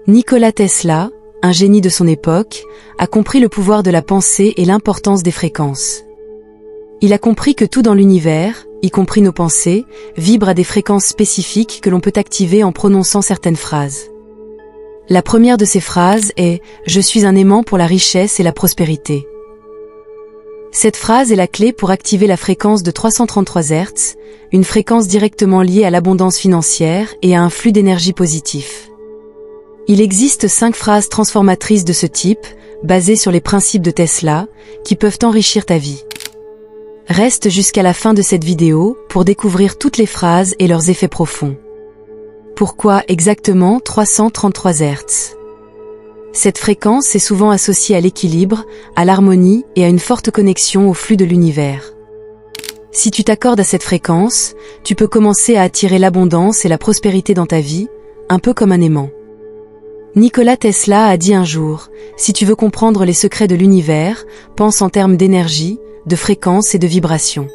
Nikola Tesla, un génie de son époque, a compris le pouvoir de la pensée et l'importance des fréquences. Il a compris que tout dans l'univers, y compris nos pensées, vibre à des fréquences spécifiques que l'on peut activer en prononçant certaines phrases. La première de ces phrases est « Je suis un aimant pour la richesse et la prospérité ». Cette phrase est la clé pour activer la fréquence de 333 Hz, une fréquence directement liée à l'abondance financière et à un flux d'énergie positif. Il existe 5 phrases transformatrices de ce type, basées sur les principes de Tesla, qui peuvent enrichir ta vie. Reste jusqu'à la fin de cette vidéo pour découvrir toutes les phrases et leurs effets profonds. Pourquoi exactement 333 Hz? Cette fréquence est souvent associée à l'équilibre, à l'harmonie et à une forte connexion au flux de l'univers. Si tu t'accordes à cette fréquence, tu peux commencer à attirer l'abondance et la prospérité dans ta vie, un peu comme un aimant. Nikola Tesla a dit un jour, « Si tu veux comprendre les secrets de l'univers, pense en termes d'énergie, de fréquence et de vibration. »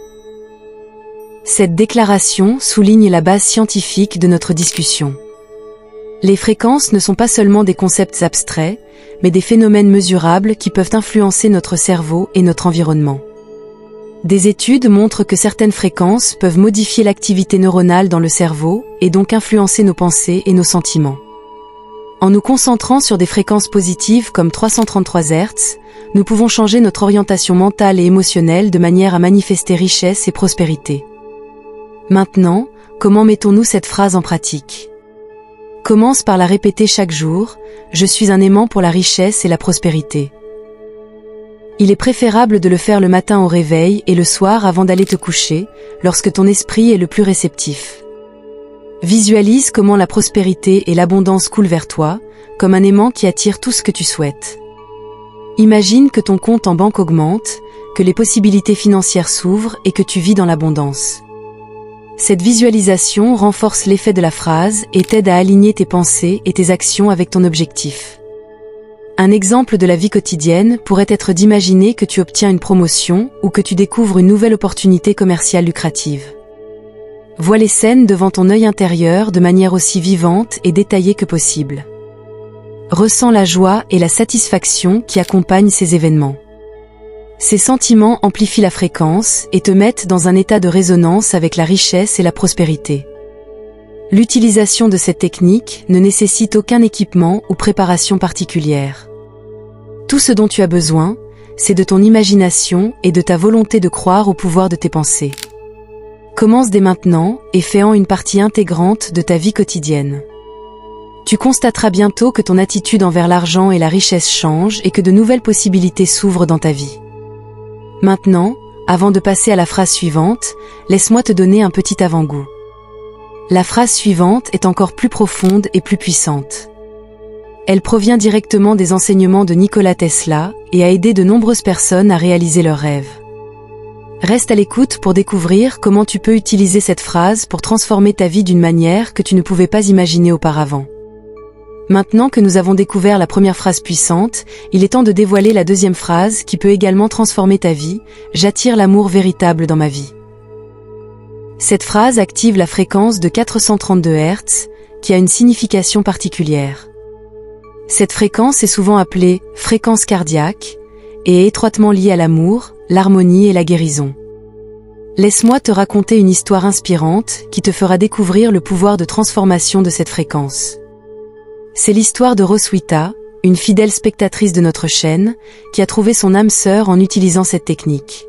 Cette déclaration souligne la base scientifique de notre discussion. Les fréquences ne sont pas seulement des concepts abstraits, mais des phénomènes mesurables qui peuvent influencer notre cerveau et notre environnement. Des études montrent que certaines fréquences peuvent modifier l'activité neuronale dans le cerveau et donc influencer nos pensées et nos sentiments. En nous concentrant sur des fréquences positives comme 333 Hz, nous pouvons changer notre orientation mentale et émotionnelle de manière à manifester richesse et prospérité. Maintenant, comment mettons-nous cette phrase en pratique? Commence par la répéter chaque jour, « Je suis un aimant pour la richesse et la prospérité ». Il est préférable de le faire le matin au réveil et le soir avant d'aller te coucher, lorsque ton esprit est le plus réceptif. Visualise comment la prospérité et l'abondance coulent vers toi, comme un aimant qui attire tout ce que tu souhaites. Imagine que ton compte en banque augmente, que les possibilités financières s'ouvrent et que tu vis dans l'abondance. Cette visualisation renforce l'effet de la phrase et t'aide à aligner tes pensées et tes actions avec ton objectif. Un exemple de la vie quotidienne pourrait être d'imaginer que tu obtiens une promotion ou que tu découvres une nouvelle opportunité commerciale lucrative. Vois les scènes devant ton œil intérieur de manière aussi vivante et détaillée que possible. Ressens la joie et la satisfaction qui accompagnent ces événements. Ces sentiments amplifient la fréquence et te mettent dans un état de résonance avec la richesse et la prospérité. L'utilisation de cette technique ne nécessite aucun équipement ou préparation particulière. Tout ce dont tu as besoin, c'est de ton imagination et de ta volonté de croire au pouvoir de tes pensées. Commence dès maintenant et fais-en une partie intégrante de ta vie quotidienne. Tu constateras bientôt que ton attitude envers l'argent et la richesse change et que de nouvelles possibilités s'ouvrent dans ta vie. Maintenant, avant de passer à la phrase suivante, laisse-moi te donner un petit avant-goût. La phrase suivante est encore plus profonde et plus puissante. Elle provient directement des enseignements de Nikola Tesla et a aidé de nombreuses personnes à réaliser leurs rêves. Reste à l'écoute pour découvrir comment tu peux utiliser cette phrase pour transformer ta vie d'une manière que tu ne pouvais pas imaginer auparavant. Maintenant que nous avons découvert la première phrase puissante, il est temps de dévoiler la deuxième phrase qui peut également transformer ta vie, « J'attire l'amour véritable dans ma vie ». Cette phrase active la fréquence de 432 Hz, qui a une signification particulière. Cette fréquence est souvent appelée « fréquence cardiaque » et est étroitement liée à l'amour, l'harmonie et la guérison. Laisse-moi te raconter une histoire inspirante qui te fera découvrir le pouvoir de transformation de cette fréquence. C'est l'histoire de Roswitha, une fidèle spectatrice de notre chaîne, qui a trouvé son âme sœur en utilisant cette technique.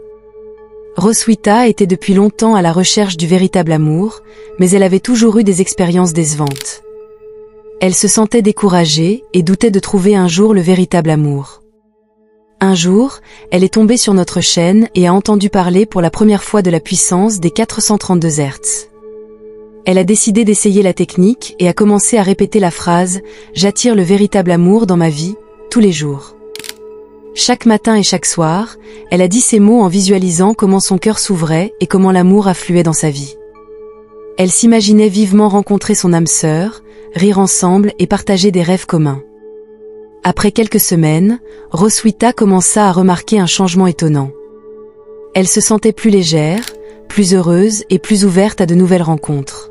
Roswitha était depuis longtemps à la recherche du véritable amour, mais elle avait toujours eu des expériences décevantes. Elle se sentait découragée et doutait de trouver un jour le véritable amour. Un jour, elle est tombée sur notre chaîne et a entendu parler pour la première fois de la puissance des 432 Hz. Elle a décidé d'essayer la technique et a commencé à répéter la phrase « J'attire le véritable amour dans ma vie » tous les jours. Chaque matin et chaque soir, elle a dit ces mots en visualisant comment son cœur s'ouvrait et comment l'amour affluait dans sa vie. Elle s'imaginait vivement rencontrer son âme sœur, rire ensemble et partager des rêves communs. Après quelques semaines, Roswitha commença à remarquer un changement étonnant. Elle se sentait plus légère, plus heureuse et plus ouverte à de nouvelles rencontres.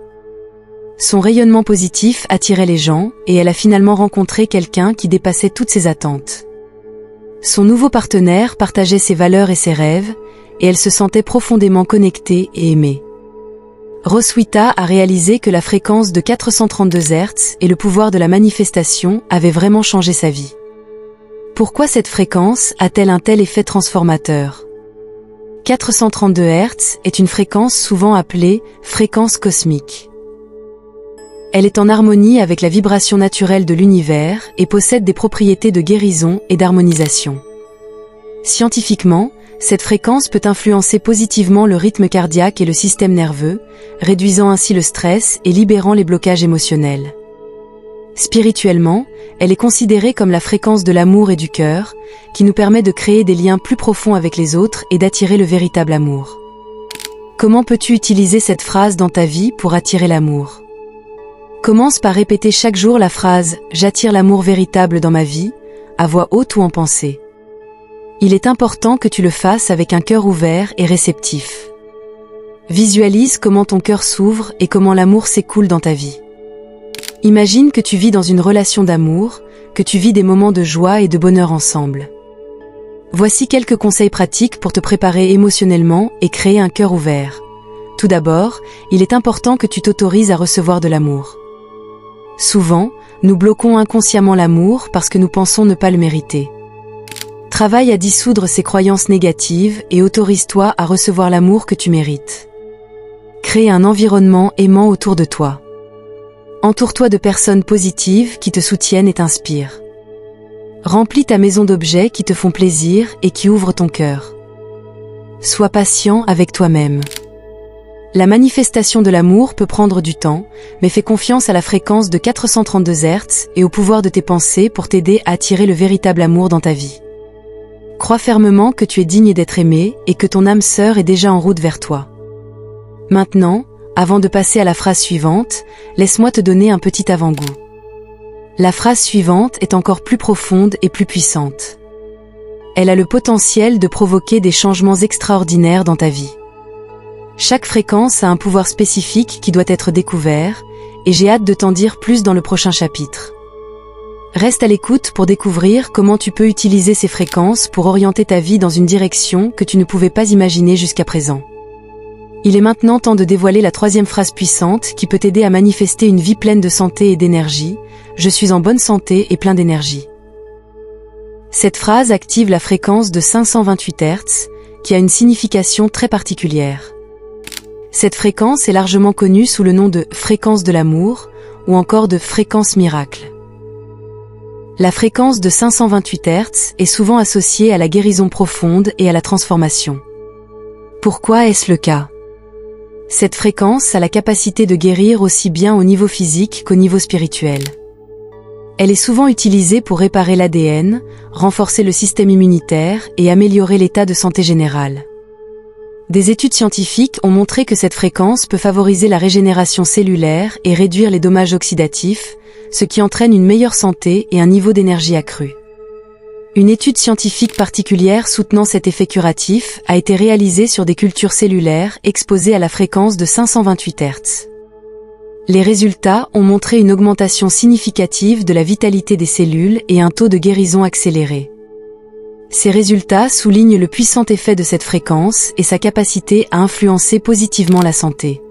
Son rayonnement positif attirait les gens et elle a finalement rencontré quelqu'un qui dépassait toutes ses attentes. Son nouveau partenaire partageait ses valeurs et ses rêves et elle se sentait profondément connectée et aimée. Roswitha a réalisé que la fréquence de 432 Hz et le pouvoir de la manifestation avaient vraiment changé sa vie. Pourquoi cette fréquence a-t-elle un tel effet transformateur ? 432 Hz est une fréquence souvent appelée fréquence cosmique. Elle est en harmonie avec la vibration naturelle de l'univers et possède des propriétés de guérison et d'harmonisation. Scientifiquement, cette fréquence peut influencer positivement le rythme cardiaque et le système nerveux, réduisant ainsi le stress et libérant les blocages émotionnels. Spirituellement, elle est considérée comme la fréquence de l'amour et du cœur, qui nous permet de créer des liens plus profonds avec les autres et d'attirer le véritable amour. Comment peux-tu utiliser cette phrase dans ta vie pour attirer l'amour ? Commence par répéter chaque jour la phrase « J'attire l'amour véritable dans ma vie » à voix haute ou en pensée. Il est important que tu le fasses avec un cœur ouvert et réceptif. Visualise comment ton cœur s'ouvre et comment l'amour s'écoule dans ta vie. Imagine que tu vis dans une relation d'amour, que tu vis des moments de joie et de bonheur ensemble. Voici quelques conseils pratiques pour te préparer émotionnellement et créer un cœur ouvert. Tout d'abord, il est important que tu t'autorises à recevoir de l'amour. Souvent, nous bloquons inconsciemment l'amour parce que nous pensons ne pas le mériter. Travaille à dissoudre ces croyances négatives et autorise-toi à recevoir l'amour que tu mérites. Crée un environnement aimant autour de toi. Entoure-toi de personnes positives qui te soutiennent et t'inspirent. Remplis ta maison d'objets qui te font plaisir et qui ouvrent ton cœur. Sois patient avec toi-même. La manifestation de l'amour peut prendre du temps, mais fais confiance à la fréquence de 432 Hz et au pouvoir de tes pensées pour t'aider à attirer le véritable amour dans ta vie. Crois fermement que tu es digne d'être aimé et que ton âme sœur est déjà en route vers toi. Maintenant, avant de passer à la phrase suivante, laisse-moi te donner un petit avant-goût. La phrase suivante est encore plus profonde et plus puissante. Elle a le potentiel de provoquer des changements extraordinaires dans ta vie. Chaque fréquence a un pouvoir spécifique qui doit être découvert, et j'ai hâte de t'en dire plus dans le prochain chapitre. Reste à l'écoute pour découvrir comment tu peux utiliser ces fréquences pour orienter ta vie dans une direction que tu ne pouvais pas imaginer jusqu'à présent. Il est maintenant temps de dévoiler la troisième phrase puissante qui peut t'aider à manifester une vie pleine de santé et d'énergie. Je suis en bonne santé et plein d'énergie. Cette phrase active la fréquence de 528 Hz, qui a une signification très particulière. Cette fréquence est largement connue sous le nom de fréquence de l'amour ou encore de fréquence miracle. La fréquence de 528 Hz est souvent associée à la guérison profonde et à la transformation. Pourquoi est-ce le cas ? Cette fréquence a la capacité de guérir aussi bien au niveau physique qu'au niveau spirituel. Elle est souvent utilisée pour réparer l'ADN, renforcer le système immunitaire et améliorer l'état de santé général. Des études scientifiques ont montré que cette fréquence peut favoriser la régénération cellulaire et réduire les dommages oxydatifs, ce qui entraîne une meilleure santé et un niveau d'énergie accru. Une étude scientifique particulière soutenant cet effet curatif a été réalisée sur des cultures cellulaires exposées à la fréquence de 528 Hz. Les résultats ont montré une augmentation significative de la vitalité des cellules et un taux de guérison accéléré. Ces résultats soulignent le puissant effet de cette fréquence et sa capacité à influencer positivement la santé.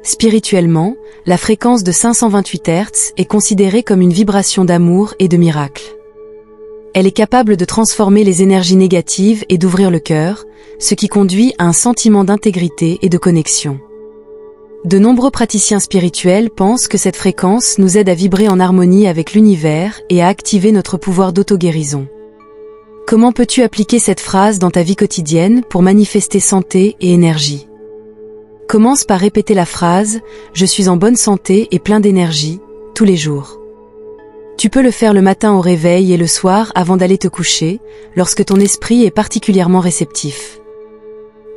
Spirituellement, la fréquence de 528 Hz est considérée comme une vibration d'amour et de miracle. Elle est capable de transformer les énergies négatives et d'ouvrir le cœur, ce qui conduit à un sentiment d'intégrité et de connexion. De nombreux praticiens spirituels pensent que cette fréquence nous aide à vibrer en harmonie avec l'univers et à activer notre pouvoir d'auto-guérison. Comment peux-tu appliquer cette phrase dans ta vie quotidienne pour manifester santé et énergie ? Commence par répéter la phrase « Je suis en bonne santé et plein d'énergie » tous les jours. Tu peux le faire le matin au réveil et le soir avant d'aller te coucher, lorsque ton esprit est particulièrement réceptif.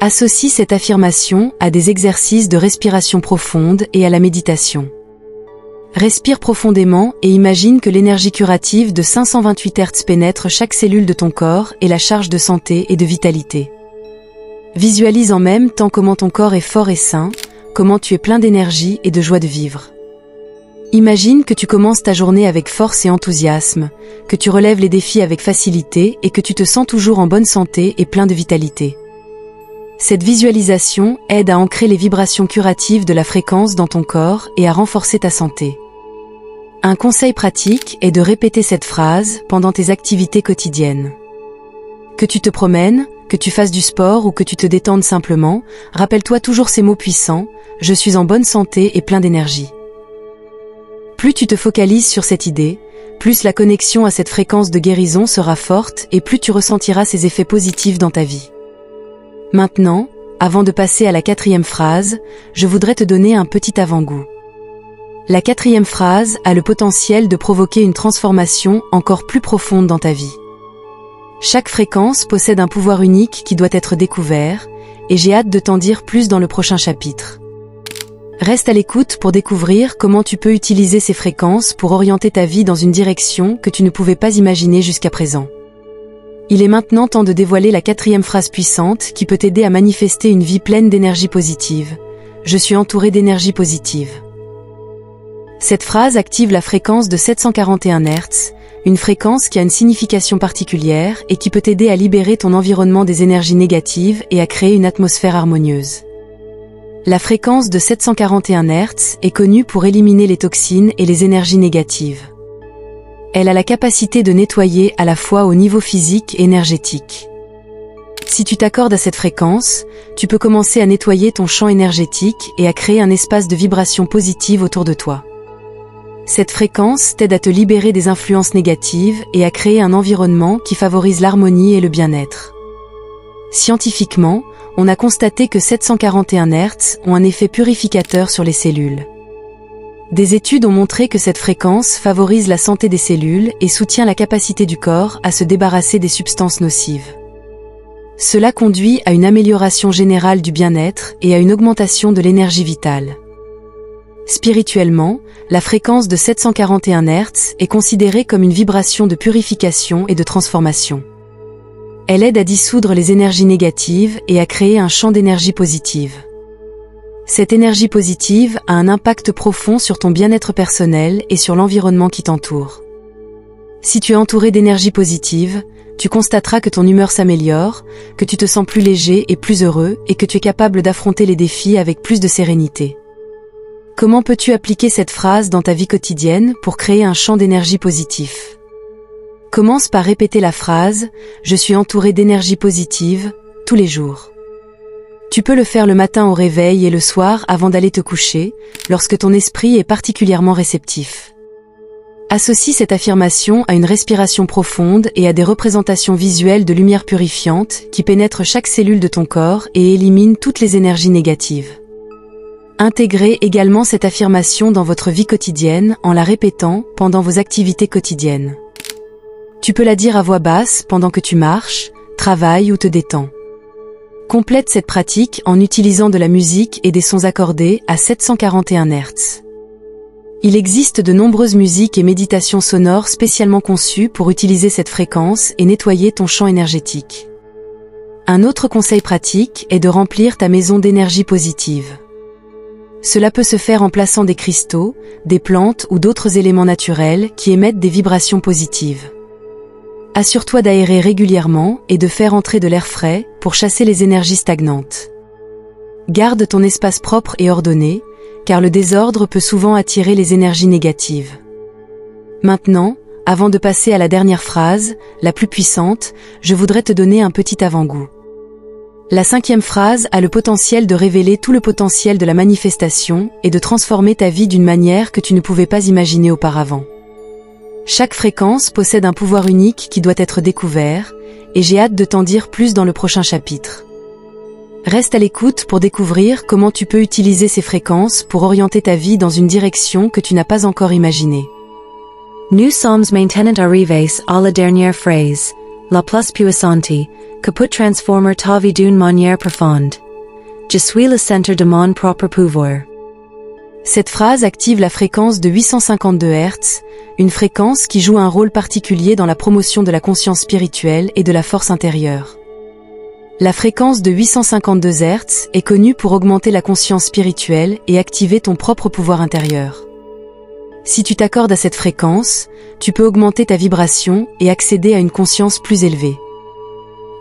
Associe cette affirmation à des exercices de respiration profonde et à la méditation. Respire profondément et imagine que l'énergie curative de 528 Hz pénètre chaque cellule de ton corps et la charge de santé et de vitalité. Visualise en même temps comment ton corps est fort et sain, comment tu es plein d'énergie et de joie de vivre. Imagine que tu commences ta journée avec force et enthousiasme, que tu relèves les défis avec facilité et que tu te sens toujours en bonne santé et plein de vitalité. Cette visualisation aide à ancrer les vibrations curatives de la fréquence dans ton corps et à renforcer ta santé. Un conseil pratique est de répéter cette phrase pendant tes activités quotidiennes. Que tu te promènes, que tu fasses du sport ou que tu te détendes simplement, rappelle-toi toujours ces mots puissants « Je suis en bonne santé et plein d'énergie ». Plus tu te focalises sur cette idée, plus la connexion à cette fréquence de guérison sera forte et plus tu ressentiras ses effets positifs dans ta vie. Maintenant, avant de passer à la 4e phrase, je voudrais te donner un petit avant-goût. La 4e phrase a le potentiel de provoquer une transformation encore plus profonde dans ta vie. Chaque fréquence possède un pouvoir unique qui doit être découvert, et j'ai hâte de t'en dire plus dans le prochain chapitre. Reste à l'écoute pour découvrir comment tu peux utiliser ces fréquences pour orienter ta vie dans une direction que tu ne pouvais pas imaginer jusqu'à présent. Il est maintenant temps de dévoiler la 4e phrase puissante qui peut t'aider à manifester une vie pleine d'énergie positive. Je suis entouré d'énergie positive. Cette phrase active la fréquence de 741 Hz, une fréquence qui a une signification particulière et qui peut t'aider à libérer ton environnement des énergies négatives et à créer une atmosphère harmonieuse. La fréquence de 741 Hz est connue pour éliminer les toxines et les énergies négatives. Elle a la capacité de nettoyer à la fois au niveau physique et énergétique. Si tu t'accordes à cette fréquence, tu peux commencer à nettoyer ton champ énergétique et à créer un espace de vibration positive autour de toi. Cette fréquence t'aide à te libérer des influences négatives et à créer un environnement qui favorise l'harmonie et le bien-être. Scientifiquement, on a constaté que 741 Hz ont un effet purificateur sur les cellules. Des études ont montré que cette fréquence favorise la santé des cellules et soutient la capacité du corps à se débarrasser des substances nocives. Cela conduit à une amélioration générale du bien-être et à une augmentation de l'énergie vitale. Spirituellement, la fréquence de 741 Hz est considérée comme une vibration de purification et de transformation. Elle aide à dissoudre les énergies négatives et à créer un champ d'énergie positive. Cette énergie positive a un impact profond sur ton bien-être personnel et sur l'environnement qui t'entoure. Si tu es entouré d'énergie positive, tu constateras que ton humeur s'améliore, que tu te sens plus léger et plus heureux et que tu es capable d'affronter les défis avec plus de sérénité. Comment peux-tu appliquer cette phrase dans ta vie quotidienne pour créer un champ d'énergie positif ? Commence par répéter la phrase « Je suis entouré d'énergie positive » tous les jours. Tu peux le faire le matin au réveil et le soir avant d'aller te coucher, lorsque ton esprit est particulièrement réceptif. Associe cette affirmation à une respiration profonde et à des représentations visuelles de lumière purifiante qui pénètrent chaque cellule de ton corps et éliminent toutes les énergies négatives. Intégrez également cette affirmation dans votre vie quotidienne en la répétant pendant vos activités quotidiennes. Tu peux la dire à voix basse pendant que tu marches, travailles ou te détends. Complète cette pratique en utilisant de la musique et des sons accordés à 741 Hz. Il existe de nombreuses musiques et méditations sonores spécialement conçues pour utiliser cette fréquence et nettoyer ton champ énergétique. Un autre conseil pratique est de remplir ta maison d'énergie positive. Cela peut se faire en plaçant des cristaux, des plantes ou d'autres éléments naturels qui émettent des vibrations positives. Assure-toi d'aérer régulièrement et de faire entrer de l'air frais pour chasser les énergies stagnantes. Garde ton espace propre et ordonné, car le désordre peut souvent attirer les énergies négatives. Maintenant, avant de passer à la dernière phrase, la plus puissante, je voudrais te donner un petit avant-goût. La 5e phrase a le potentiel de révéler tout le potentiel de la manifestation et de transformer ta vie d'une manière que tu ne pouvais pas imaginer auparavant. Chaque fréquence possède un pouvoir unique qui doit être découvert, et j'ai hâte de t'en dire plus dans le prochain chapitre. Reste à l'écoute pour découvrir comment tu peux utiliser ces fréquences pour orienter ta vie dans une direction que tu n'as pas encore imaginée. Nous sommes maintenant arrivés à la dernière phrase, la plus puissante, que peut transformer ta vie d'une manière profonde. Je suis le centre de mon propre pouvoir. Cette phrase active la fréquence de 852 Hz, une fréquence qui joue un rôle particulier dans la promotion de la conscience spirituelle et de la force intérieure. La fréquence de 852 Hz est connue pour augmenter la conscience spirituelle et activer ton propre pouvoir intérieur. Si tu t'accordes à cette fréquence, tu peux augmenter ta vibration et accéder à une conscience plus élevée.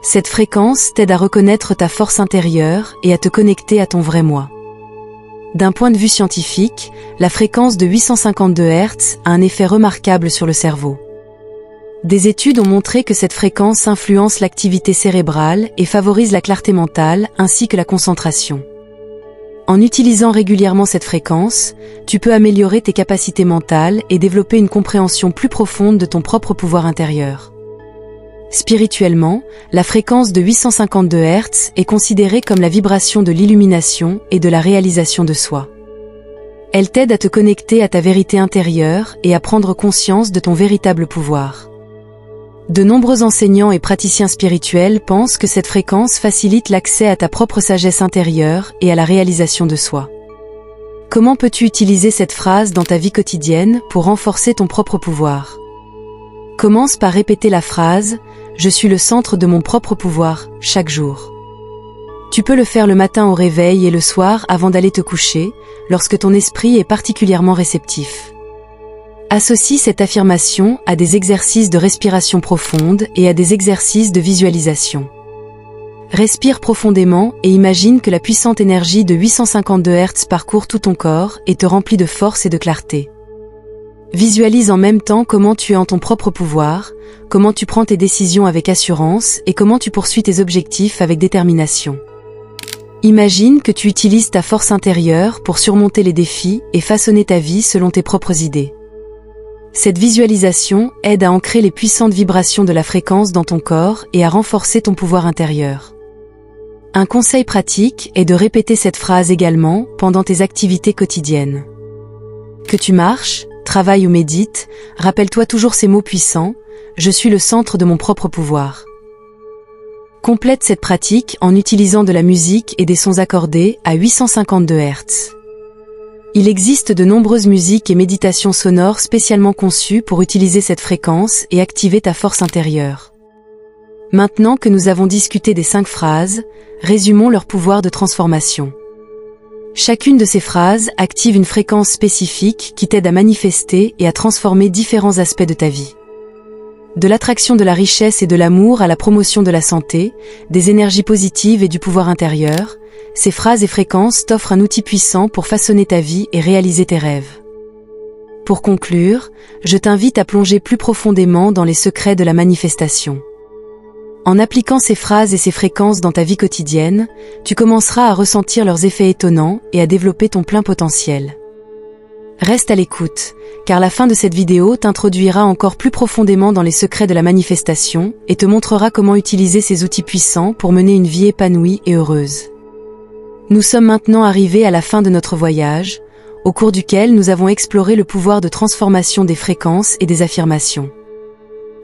Cette fréquence t'aide à reconnaître ta force intérieure et à te connecter à ton vrai moi. D'un point de vue scientifique, la fréquence de 852 Hz a un effet remarquable sur le cerveau. Des études ont montré que cette fréquence influence l'activité cérébrale et favorise la clarté mentale ainsi que la concentration. En utilisant régulièrement cette fréquence, tu peux améliorer tes capacités mentales et développer une compréhension plus profonde de ton propre pouvoir intérieur. Spirituellement, la fréquence de 852 Hz est considérée comme la vibration de l'illumination et de la réalisation de soi. Elle t'aide à te connecter à ta vérité intérieure et à prendre conscience de ton véritable pouvoir. De nombreux enseignants et praticiens spirituels pensent que cette fréquence facilite l'accès à ta propre sagesse intérieure et à la réalisation de soi. Comment peux-tu utiliser cette phrase dans ta vie quotidienne pour renforcer ton propre pouvoir? Commence par répéter la phrase « Je suis le centre de mon propre pouvoir » chaque jour. Tu peux le faire le matin au réveil et le soir avant d'aller te coucher, lorsque ton esprit est particulièrement réceptif. Associe cette affirmation à des exercices de respiration profonde et à des exercices de visualisation. Respire profondément et imagine que la puissante énergie de 852 Hz parcourt tout ton corps et te remplit de force et de clarté. Visualise en même temps comment tu es en ton propre pouvoir, comment tu prends tes décisions avec assurance et comment tu poursuis tes objectifs avec détermination. Imagine que tu utilises ta force intérieure pour surmonter les défis et façonner ta vie selon tes propres idées. Cette visualisation aide à ancrer les puissantes vibrations de la fréquence dans ton corps et à renforcer ton pouvoir intérieur. Un conseil pratique est de répéter cette phrase également pendant tes activités quotidiennes. Que tu marches, travailles ou médites, rappelle-toi toujours ces mots puissants « Je suis le centre de mon propre pouvoir ». Complète cette pratique en utilisant de la musique et des sons accordés à 852 Hz. Il existe de nombreuses musiques et méditations sonores spécialement conçues pour utiliser cette fréquence et activer ta force intérieure. Maintenant que nous avons discuté des 5 phrases, résumons leur pouvoir de transformation. Chacune de ces phrases active une fréquence spécifique qui t'aide à manifester et à transformer différents aspects de ta vie. De l'attraction de la richesse et de l'amour à la promotion de la santé, des énergies positives et du pouvoir intérieur, ces phrases et fréquences t'offrent un outil puissant pour façonner ta vie et réaliser tes rêves. Pour conclure, je t'invite à plonger plus profondément dans les secrets de la manifestation. En appliquant ces phrases et ces fréquences dans ta vie quotidienne, tu commenceras à ressentir leurs effets étonnants et à développer ton plein potentiel. Reste à l'écoute, car la fin de cette vidéo t'introduira encore plus profondément dans les secrets de la manifestation et te montrera comment utiliser ces outils puissants pour mener une vie épanouie et heureuse. Nous sommes maintenant arrivés à la fin de notre voyage, au cours duquel nous avons exploré le pouvoir de transformation des fréquences et des affirmations.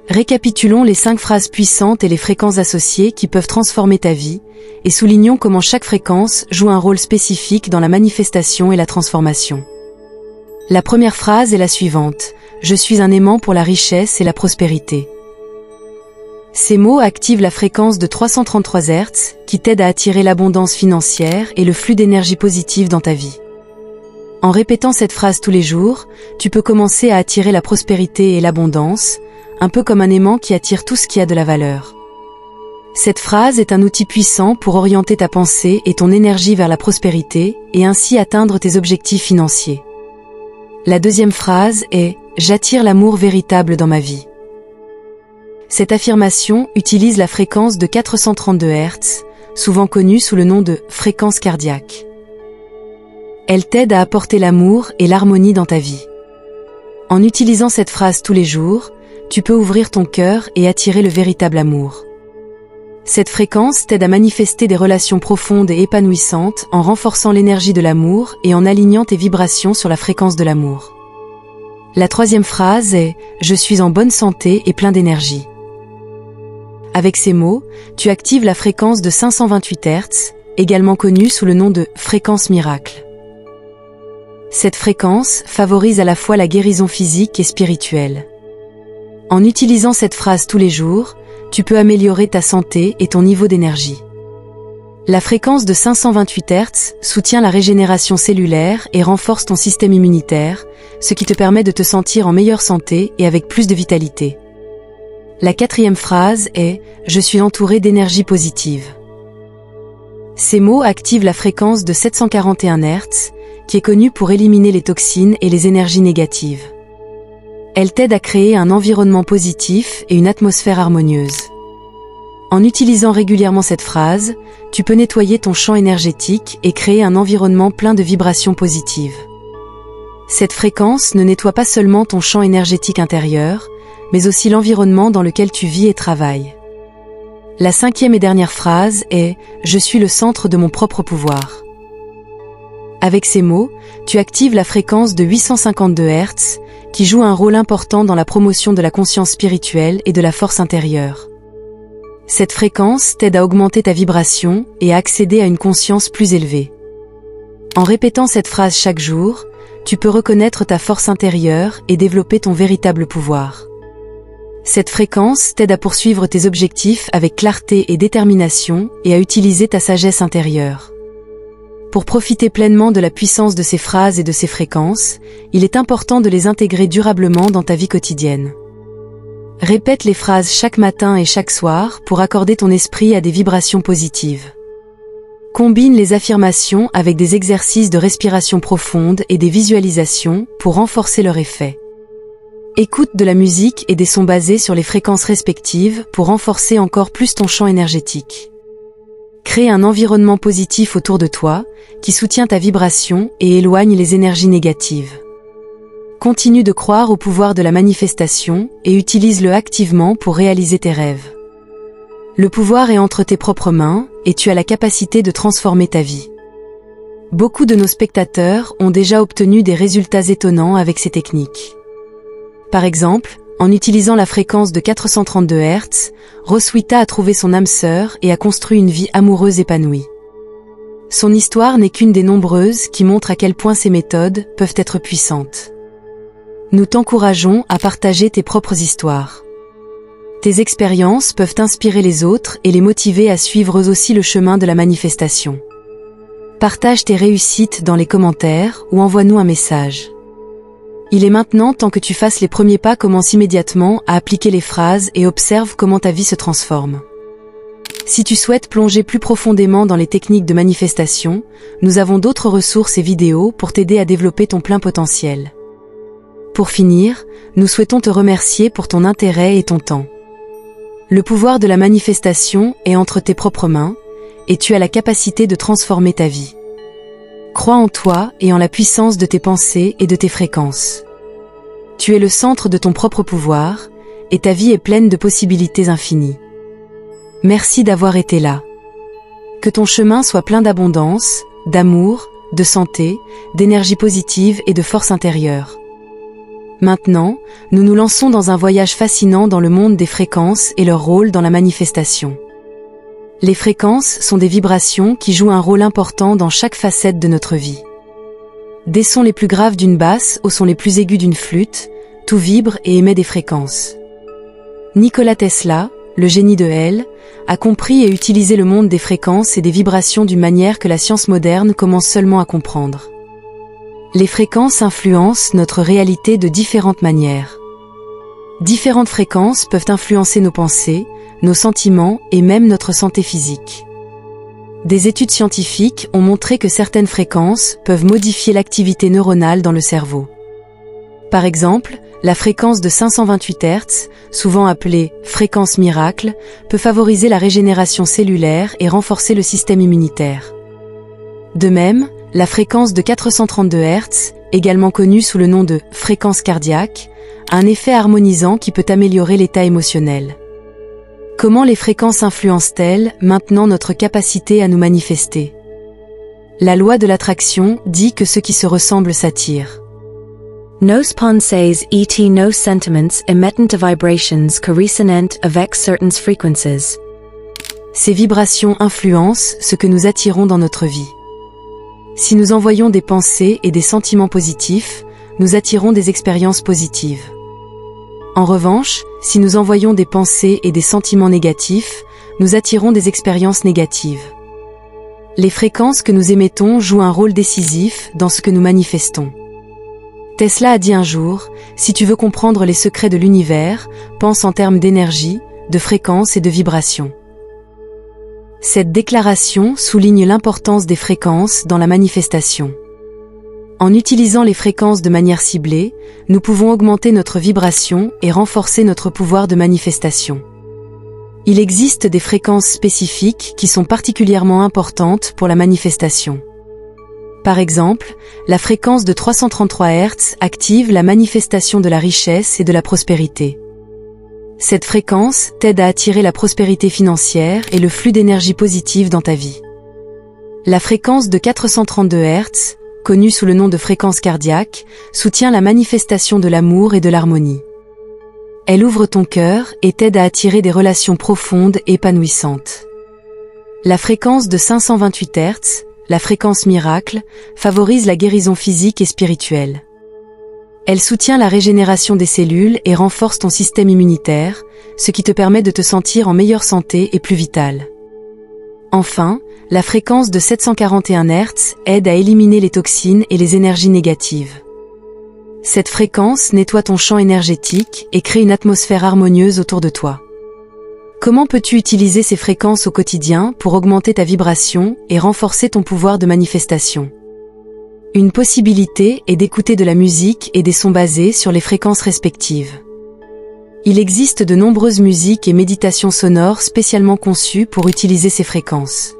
Récapitulons les 5 phrases puissantes et les fréquences associées qui peuvent transformer ta vie, et soulignons comment chaque fréquence joue un rôle spécifique dans la manifestation et la transformation. La première phrase est la suivante: « Je suis un aimant pour la richesse et la prospérité ». Ces mots activent la fréquence de 333 Hz, qui t'aide à attirer l'abondance financière et le flux d'énergie positive dans ta vie. En répétant cette phrase tous les jours, tu peux commencer à attirer la prospérité et l'abondance, un peu comme un aimant qui attire tout ce qui a de la valeur. Cette phrase est un outil puissant pour orienter ta pensée et ton énergie vers la prospérité et ainsi atteindre tes objectifs financiers. La deuxième phrase est « J'attire l'amour véritable dans ma vie ». Cette affirmation utilise la fréquence de 432 Hz, souvent connue sous le nom de fréquence cardiaque. Elle t'aide à apporter l'amour et l'harmonie dans ta vie. En utilisant cette phrase tous les jours, tu peux ouvrir ton cœur et attirer le véritable amour. Cette fréquence t'aide à manifester des relations profondes et épanouissantes en renforçant l'énergie de l'amour et en alignant tes vibrations sur la fréquence de l'amour. La troisième phrase est « Je suis en bonne santé et plein d'énergie ». Avec ces mots, tu actives la fréquence de 528 Hz, également connue sous le nom de fréquence miracle. Cette fréquence favorise à la fois la guérison physique et spirituelle. En utilisant cette phrase tous les jours, tu peux améliorer ta santé et ton niveau d'énergie. La fréquence de 528 Hz soutient la régénération cellulaire et renforce ton système immunitaire, ce qui te permet de te sentir en meilleure santé et avec plus de vitalité. La 4e phrase est « Je suis entouré d'énergie positive ». Ces mots activent la fréquence de 741 Hz, qui est connue pour éliminer les toxines et les énergies négatives. Elle t'aide à créer un environnement positif et une atmosphère harmonieuse. En utilisant régulièrement cette phrase, tu peux nettoyer ton champ énergétique et créer un environnement plein de vibrations positives. Cette fréquence ne nettoie pas seulement ton champ énergétique intérieur, mais aussi l'environnement dans lequel tu vis et travailles. La 5e et dernière phrase est « Je suis le centre de mon propre pouvoir ». Avec ces mots, tu actives la fréquence de 852 Hz, qui joue un rôle important dans la promotion de la conscience spirituelle et de la force intérieure. Cette fréquence t'aide à augmenter ta vibration et à accéder à une conscience plus élevée. En répétant cette phrase chaque jour, tu peux reconnaître ta force intérieure et développer ton véritable pouvoir. Cette fréquence t'aide à poursuivre tes objectifs avec clarté et détermination et à utiliser ta sagesse intérieure. Pour profiter pleinement de la puissance de ces phrases et de ces fréquences, il est important de les intégrer durablement dans ta vie quotidienne. Répète les phrases chaque matin et chaque soir pour accorder ton esprit à des vibrations positives. Combine les affirmations avec des exercices de respiration profonde et des visualisations pour renforcer leur effet. Écoute de la musique et des sons basés sur les fréquences respectives pour renforcer encore plus ton champ énergétique. Crée un environnement positif autour de toi, qui soutient ta vibration et éloigne les énergies négatives. Continue de croire au pouvoir de la manifestation et utilise-le activement pour réaliser tes rêves. Le pouvoir est entre tes propres mains et tu as la capacité de transformer ta vie. Beaucoup de nos spectateurs ont déjà obtenu des résultats étonnants avec ces techniques. Par exemple, en utilisant la fréquence de 432 Hz, Roswitha a trouvé son âme sœur et a construit une vie amoureuse épanouie. Son histoire n'est qu'une des nombreuses qui montrent à quel point ces méthodes peuvent être puissantes. Nous t'encourageons à partager tes propres histoires. Tes expériences peuvent inspirer les autres et les motiver à suivre eux aussi le chemin de la manifestation. Partage tes réussites dans les commentaires ou envoie-nous un message. Il est maintenant temps que tu fasses les premiers pas. Commence immédiatement à appliquer les phrases et observe comment ta vie se transforme. Si tu souhaites plonger plus profondément dans les techniques de manifestation, nous avons d'autres ressources et vidéos pour t'aider à développer ton plein potentiel. Pour finir, nous souhaitons te remercier pour ton intérêt et ton temps. Le pouvoir de la manifestation est entre tes propres mains, et tu as la capacité de transformer ta vie. Crois en toi et en la puissance de tes pensées et de tes fréquences. Tu es le centre de ton propre pouvoir, et ta vie est pleine de possibilités infinies. Merci d'avoir été là. Que ton chemin soit plein d'abondance, d'amour, de santé, d'énergie positive et de force intérieure. Maintenant, nous nous lançons dans un voyage fascinant dans le monde des fréquences et leur rôle dans la manifestation. Les fréquences sont des vibrations qui jouent un rôle important dans chaque facette de notre vie. Des sons les plus graves d'une basse aux sons les plus aigus d'une flûte, tout vibre et émet des fréquences. Nikola Tesla, le génie de L, a compris et utilisé le monde des fréquences et des vibrations d'une manière que la science moderne commence seulement à comprendre. Les fréquences influencent notre réalité de différentes manières. Différentes fréquences peuvent influencer nos pensées, nos sentiments et même notre santé physique. Des études scientifiques ont montré que certaines fréquences peuvent modifier l'activité neuronale dans le cerveau. Par exemple, la fréquence de 528 Hz, souvent appelée fréquence miracle, peut favoriser la régénération cellulaire et renforcer le système immunitaire. De même, la fréquence de 432 Hz, également connue sous le nom de fréquence cardiaque, a un effet harmonisant qui peut améliorer l'état émotionnel. Comment les fréquences influencent-elles maintenant notre capacité à nous manifester? La loi de l'attraction dit que ce qui se ressemble s'attire. Nos pensées et nos sentiments émettent vibrations que résonnent avec certaines fréquences. Ces vibrations influencent ce que nous attirons dans notre vie. Si nous envoyons des pensées et des sentiments positifs, nous attirons des expériences positives. En revanche, si nous envoyons des pensées et des sentiments négatifs, nous attirons des expériences négatives. Les fréquences que nous émettons jouent un rôle décisif dans ce que nous manifestons. Tesla a dit un jour, si tu veux comprendre les secrets de l'univers, pense en termes d'énergie, de fréquence et de vibration. Cette déclaration souligne l'importance des fréquences dans la manifestation. En utilisant les fréquences de manière ciblée, nous pouvons augmenter notre vibration et renforcer notre pouvoir de manifestation. Il existe des fréquences spécifiques qui sont particulièrement importantes pour la manifestation. Par exemple, la fréquence de 333 Hz active la manifestation de la richesse et de la prospérité. Cette fréquence t'aide à attirer la prospérité financière et le flux d'énergie positive dans ta vie. La fréquence de 432 Hz, connue sous le nom de fréquence cardiaque, soutient la manifestation de l'amour et de l'harmonie. Elle ouvre ton cœur et t'aide à attirer des relations profondes et épanouissantes. La fréquence de 528 Hz, la fréquence miracle, favorise la guérison physique et spirituelle. Elle soutient la régénération des cellules et renforce ton système immunitaire, ce qui te permet de te sentir en meilleure santé et plus vital. Enfin, la fréquence de 741 Hz aide à éliminer les toxines et les énergies négatives. Cette fréquence nettoie ton champ énergétique et crée une atmosphère harmonieuse autour de toi. Comment peux-tu utiliser ces fréquences au quotidien pour augmenter ta vibration et renforcer ton pouvoir de manifestation? Une possibilité est d'écouter de la musique et des sons basés sur les fréquences respectives. Il existe de nombreuses musiques et méditations sonores spécialement conçues pour utiliser ces fréquences.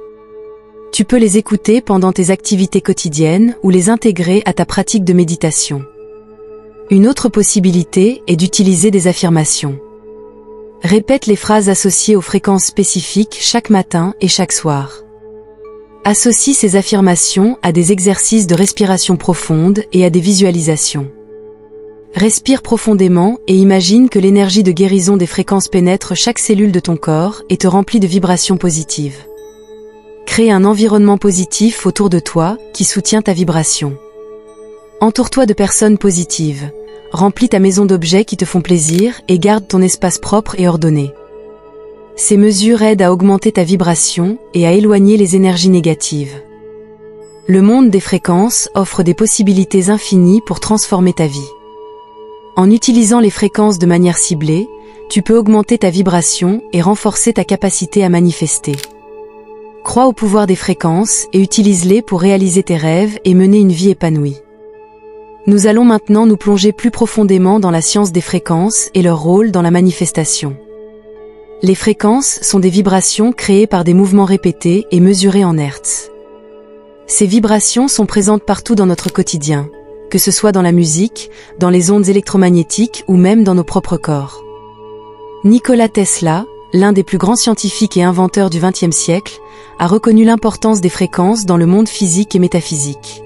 Tu peux les écouter pendant tes activités quotidiennes ou les intégrer à ta pratique de méditation. Une autre possibilité est d'utiliser des affirmations. Répète les phrases associées aux fréquences spécifiques chaque matin et chaque soir. Associe ces affirmations à des exercices de respiration profonde et à des visualisations. Respire profondément et imagine que l'énergie de guérison des fréquences pénètre chaque cellule de ton corps et te remplit de vibrations positives. Crée un environnement positif autour de toi qui soutient ta vibration. Entoure-toi de personnes positives. Remplis ta maison d'objets qui te font plaisir et garde ton espace propre et ordonné. Ces mesures aident à augmenter ta vibration et à éloigner les énergies négatives. Le monde des fréquences offre des possibilités infinies pour transformer ta vie. En utilisant les fréquences de manière ciblée, tu peux augmenter ta vibration et renforcer ta capacité à manifester. Crois au pouvoir des fréquences et utilise-les pour réaliser tes rêves et mener une vie épanouie. Nous allons maintenant nous plonger plus profondément dans la science des fréquences et leur rôle dans la manifestation. Les fréquences sont des vibrations créées par des mouvements répétés et mesurés en hertz. Ces vibrations sont présentes partout dans notre quotidien, que ce soit dans la musique, dans les ondes électromagnétiques ou même dans nos propres corps. Nikola Tesla, l'un des plus grands scientifiques et inventeurs du XXe siècle, a reconnu l'importance des fréquences dans le monde physique et métaphysique.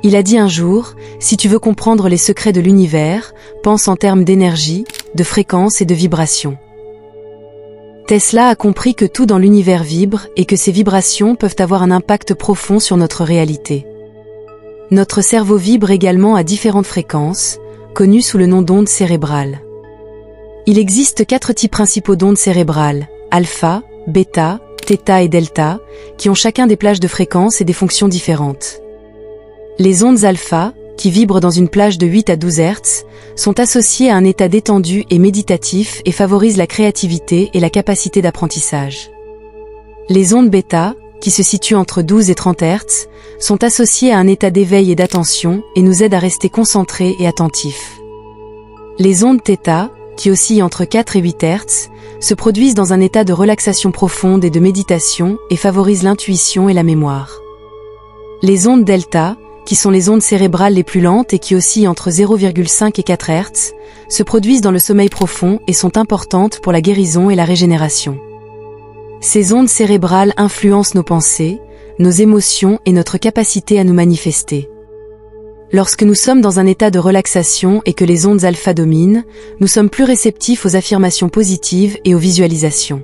Il a dit un jour, si tu veux comprendre les secrets de l'univers, pense en termes d'énergie, de fréquence et de vibration. Tesla a compris que tout dans l'univers vibre et que ces vibrations peuvent avoir un impact profond sur notre réalité. Notre cerveau vibre également à différentes fréquences, connues sous le nom d'ondes cérébrales. Il existe 4 types principaux d'ondes cérébrales, alpha, bêta, θ et delta, qui ont chacun des plages de fréquences et des fonctions différentes. Les ondes alpha, qui vibrent dans une plage de 8 à 12 Hz, sont associées à un état détendu et méditatif et favorisent la créativité et la capacité d'apprentissage. Les ondes bêta, qui se situent entre 12 et 30 Hz, sont associées à un état d'éveil et d'attention et nous aident à rester concentrés et attentifs. Les ondes θ, qui oscillent entre 4 et 8 Hz, se produisent dans un état de relaxation profonde et de méditation et favorisent l'intuition et la mémoire. Les ondes delta, qui sont les ondes cérébrales les plus lentes et qui oscillent entre 0,5 et 4 Hz, se produisent dans le sommeil profond et sont importantes pour la guérison et la régénération. Ces ondes cérébrales influencent nos pensées, nos émotions et notre capacité à nous manifester. Lorsque nous sommes dans un état de relaxation et que les ondes alpha dominent, nous sommes plus réceptifs aux affirmations positives et aux visualisations.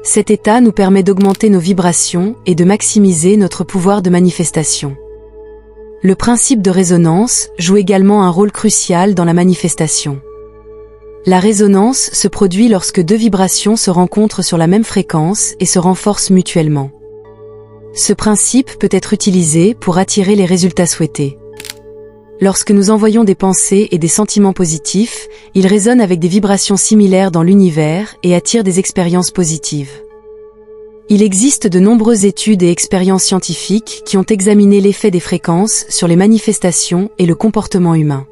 Cet état nous permet d'augmenter nos vibrations et de maximiser notre pouvoir de manifestation. Le principe de résonance joue également un rôle crucial dans la manifestation. La résonance se produit lorsque 2 vibrations se rencontrent sur la même fréquence et se renforcent mutuellement. Ce principe peut être utilisé pour attirer les résultats souhaités. Lorsque nous envoyons des pensées et des sentiments positifs, ils résonnent avec des vibrations similaires dans l'univers et attirent des expériences positives. Il existe de nombreuses études et expériences scientifiques qui ont examiné l'effet des fréquences sur les manifestations et le comportement humain.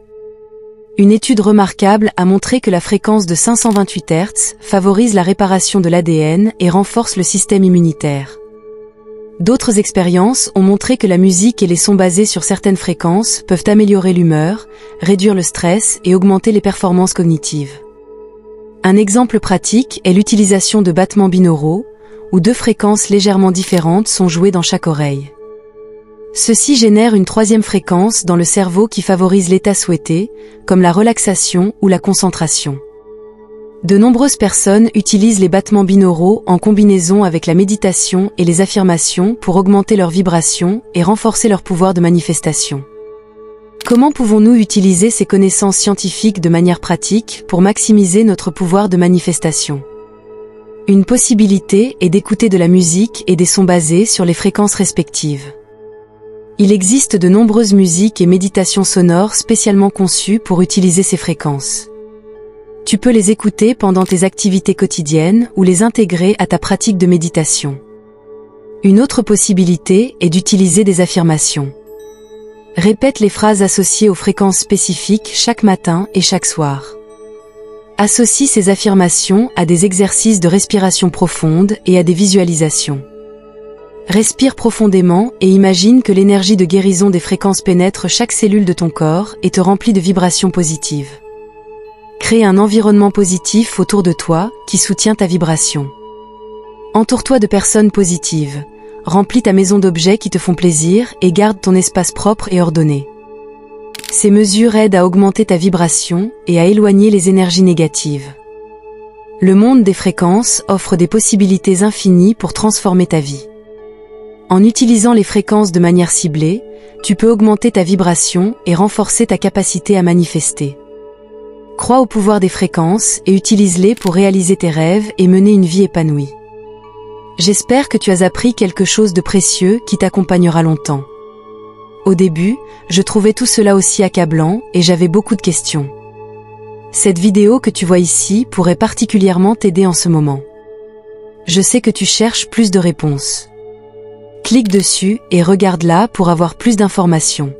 Une étude remarquable a montré que la fréquence de 528 Hz favorise la réparation de l'ADN et renforce le système immunitaire. D'autres expériences ont montré que la musique et les sons basés sur certaines fréquences peuvent améliorer l'humeur, réduire le stress et augmenter les performances cognitives. Un exemple pratique est l'utilisation de battements binauraux, où deux fréquences légèrement différentes sont jouées dans chaque oreille. Ceci génère une troisième fréquence dans le cerveau qui favorise l'état souhaité, comme la relaxation ou la concentration. De nombreuses personnes utilisent les battements binauraux en combinaison avec la méditation et les affirmations pour augmenter leur vibration et renforcer leur pouvoir de manifestation. Comment pouvons-nous utiliser ces connaissances scientifiques de manière pratique pour maximiser notre pouvoir de manifestation? Une possibilité est d'écouter de la musique et des sons basés sur les fréquences respectives. Il existe de nombreuses musiques et méditations sonores spécialement conçues pour utiliser ces fréquences. Tu peux les écouter pendant tes activités quotidiennes ou les intégrer à ta pratique de méditation. Une autre possibilité est d'utiliser des affirmations. Répète les phrases associées aux fréquences spécifiques chaque matin et chaque soir. Associe ces affirmations à des exercices de respiration profonde et à des visualisations. Respire profondément et imagine que l'énergie de guérison des fréquences pénètre chaque cellule de ton corps et te remplit de vibrations positives. Crée un environnement positif autour de toi qui soutient ta vibration. Entoure-toi de personnes positives. Remplis ta maison d'objets qui te font plaisir et garde ton espace propre et ordonné. Ces mesures aident à augmenter ta vibration et à éloigner les énergies négatives. Le monde des fréquences offre des possibilités infinies pour transformer ta vie. En utilisant les fréquences de manière ciblée, tu peux augmenter ta vibration et renforcer ta capacité à manifester. Crois au pouvoir des fréquences et utilise-les pour réaliser tes rêves et mener une vie épanouie. J'espère que tu as appris quelque chose de précieux qui t'accompagnera longtemps. Au début, je trouvais tout cela aussi accablant et j'avais beaucoup de questions. Cette vidéo que tu vois ici pourrait particulièrement t'aider en ce moment. Je sais que tu cherches plus de réponses. Clique dessus et regarde-la pour avoir plus d'informations.